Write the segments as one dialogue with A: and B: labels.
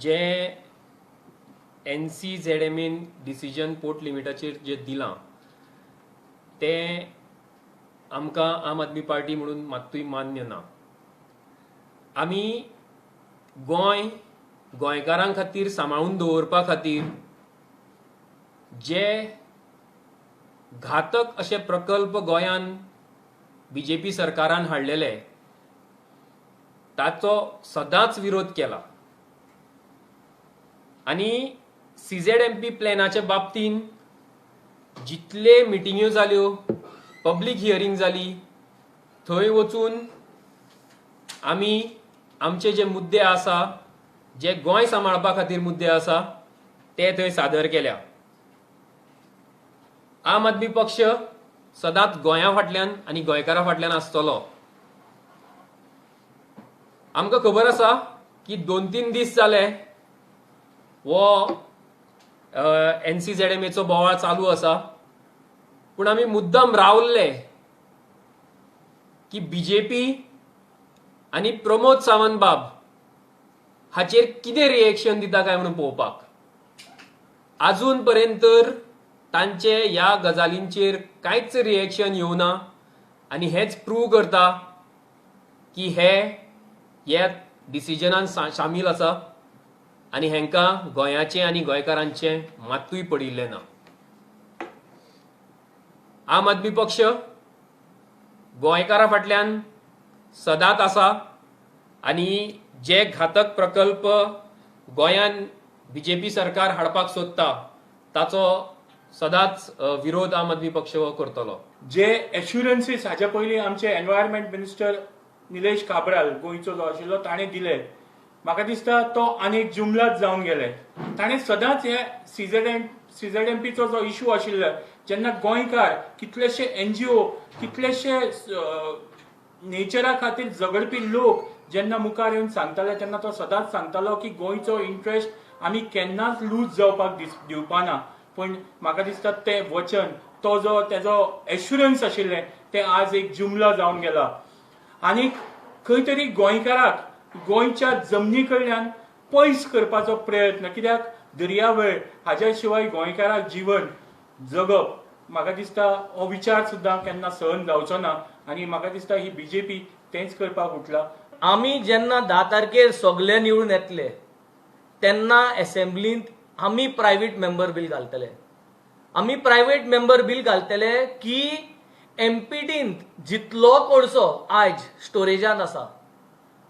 A: जे NCZMN decision port लिमिटाचेर जे दिलां तें आमकां आम आदमी पार्टी म्हणून मात्तूय मान्य ना. आमी गोंयकारां खातीर सांबाळून दवरपा खातीर जे घातक अशे प्रकल्प गोंयांत BJP सरकारान हाडलेले ताचो सदांच विरोध केला. आनी CZMP प्लॅनाच्या बाबतीन जितले मिटिंग्यो जाल्यो, पब्लीक हियरींग जाली, थंय वचून आमी आमचे जे मुद्दे आसा, जे गोंय सांबाळपा खातीर मुद्दे आसा ते थंय सादर केल्या. आम आदमी पक्ष सदांच गोंया फाटल्यान आनी गोंयकारां फाटल्यान आसतलो. आमकां खबर आसा की 2-3 दीस जाले वो NCZMAचो बोवाळ चालू आसा, पूण आमी मुद्दाम रावल्ले की BJP आनी प्रमोद सावंत बाब हाचेर कितें रिएक्शन दिता काय म्हणून पळोवपाक. आजून पर्यंत तर तांचे ह्या गजालींचेर कांयच रिएक्शन येवना आनी हेच प्रूव करता की हे ह्या डिसिजनान शामील आसा आनी हेंकां गोंयाचें आनी गोंयकारांचें मात्तूय पडिल्लें ना. आम आदमी पक्ष गोंयकारां फाटल्यान सदांच आसा आनी जे घातक प्रकल्प गोंयांत BJP सरकार हाडपाक सोदता ताचो सदांच विरोध आम आदमी पक्ष करतलो.
B: जे एश्युरन्सीस हाच्या पयलीं आमचे एनवायरमेंट मिनिस्टर निलेश काब्राल गोंयचो जो आशिल्लो ताणें दिले, म्हाका दिसता तो आनीक जुमलाच जावन गेले. ताणें सदांच हे CZMPचो जो इश्यू आशिल्लो, जेन्ना गोंयकार कितलेशे NGO, कितलेशे नेचरा खातीर झगडपी लोक जेन्ना मुखार येवन सांगताले तेन्ना तो सदांच सांगतालो की गोंयचो इंट्रस्ट आमी केन्नाच लूज जावपाक दिवपाना. पण म्हाका दिसता तें वचन, तो जो तेजो एश्युरन्स आशिल्लें तें आज एक जुमला जावन गेला. आनीक खंय तरी गोंयकाराक गोंयच्या जमनी कडल्यान पयस करपाचो प्रयत्न, कित्याक दर्यावेळ हाच्या शिवाय गोंयकाराक जीवन जगप म्हाका दिसता हो विचार सुद्दां केन्ना सहन जावचो ना. आनी म्हाका दिसता ही BJP तेंच करपाक उठला.
C: आमी जेन्ना 10 तारखेर सगळे निवडून येतले तेन्ना असेंब्लींत आमी प्रायव्हेट मेंबर बील घालतले. आमी प्रायव्हेट मेंबर बील घालतले की MPTंत जितलो कोळसो आज स्टोरेजांत आसा,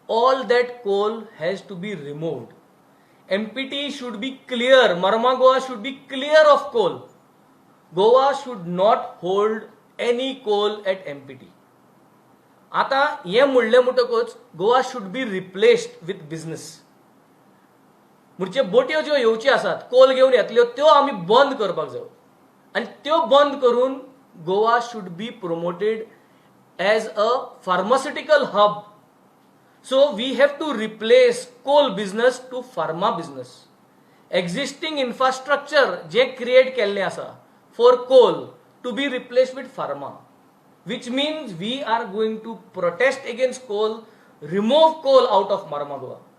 C: all that coal has to be removed. MPT should be clear. Mormugao should be clear of coal. Goa should not hold any coal at MPT. आता हे म्हणले म्हणटकूच Goa should be replaced with business. म्हणजे बोट्यो ज्यो येवच्यो आसात, कोल घेवन येतल्यो, त्यो आमी बंद करपाक जाय आनी त्यो बंद करून Goa should be promoted as a pharmaceutical hub. So we have to replace coal business to pharma business. Existing infrastructure जे क्रिएट केल्लें आसा for coal to be replaced with pharma, which means we are going to protest against coal, remove coal out of Marmagua.